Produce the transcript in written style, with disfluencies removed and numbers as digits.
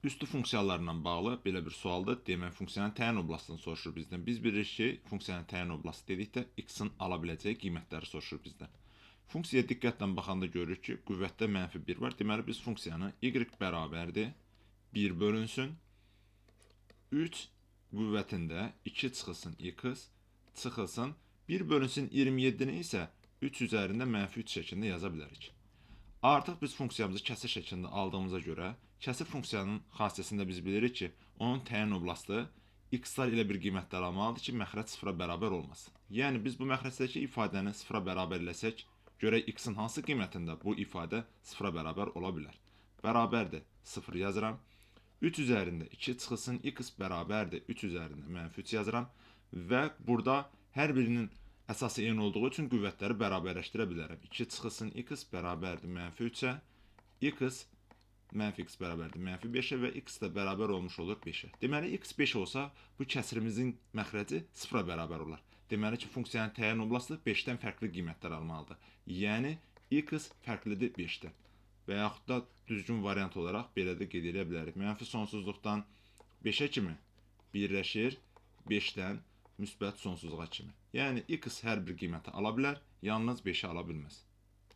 Üstü funksiyalarla bağlı belə bir sualdır. Demək, funksiyanın təyin oblasını soruşur bizdən. Biz bilirik ki, funksiyanın təyin oblası dedikdə x-in ala biləcəyi qiymətləri soruşur bizdən. Funksiyaya diqqətlə baxanda görürük ki, qüvvətdə -1 var. Deməli, biz funksiyanı y bərabərdir 1 bölünsün 3 qüvvətində 2 çıxılsın x çıxılsın 1 bölünsün 27-ni isə 3 üzərində -3 şəklində yaza bilərik. Artıq biz funksiyamızı kəsir şəklində aldığımıza görə, kəsir funksiyanın xassəsində biz bilirik ki, onun təyin oblasti x-lar ilə bir qiymətlər almalıdır ki, məxrəc sıfıra bərabər olmasın. Yəni biz bu məxrəcdəki ifadəni sıfıra bərabər eləsək, görək x-in hansı qiymətində bu ifadə sıfıra bərabər ola bilər. Bərabərdir 0 yazıram. 3 üzərində 2 çıxılsın x bərabərdir 3 üzərində -3 yazıram və burada hər birinin əsası eyni olduğu üçün qüvvətləri bərabərləşdirə bilərəm. 2 çıxılsın x bərabərdir -3-ə, x -x bərabərdir -5-ə və x də bərabər olmuş olur 5-ə. Deməli, x 5 olsa, bu kəsirimizin məxrəci 0-a bərabər olar. Deməli ki, funksiyanın təyin oblasti 5-dən fərqli qiymətlər almalıdır. Yəni, x fərqlidir 5-dən. Və yaxud da düzgün variant olaraq belə də qeyd edə bilərik. Mənfi sonsuzluqdan 5-ə kimi birləşir 5-dən müsbət sonsuzluğa kimi. Yəni, x hər bir qiyməti ala bilər, yalnız 5-i ala bilməz.